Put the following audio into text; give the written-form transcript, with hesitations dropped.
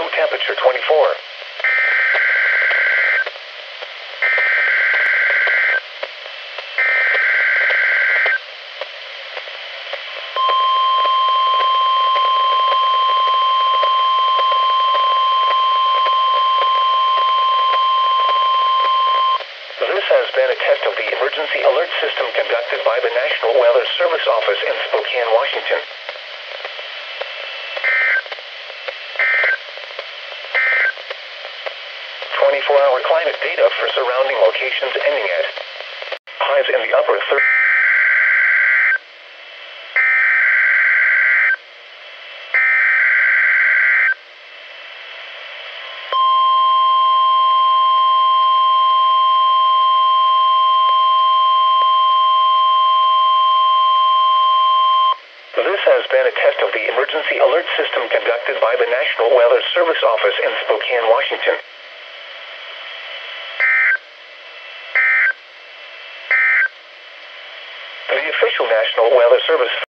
room temperature 24. This has been a test of the emergency alert system conducted by the National Weather Service Office in Spokane, Washington. Hour climate data for surrounding locations ending at highs in the upper 30s. This has been a test of the emergency alert system conducted by the National Weather Service Office in Spokane, Washington. The official National Weather Service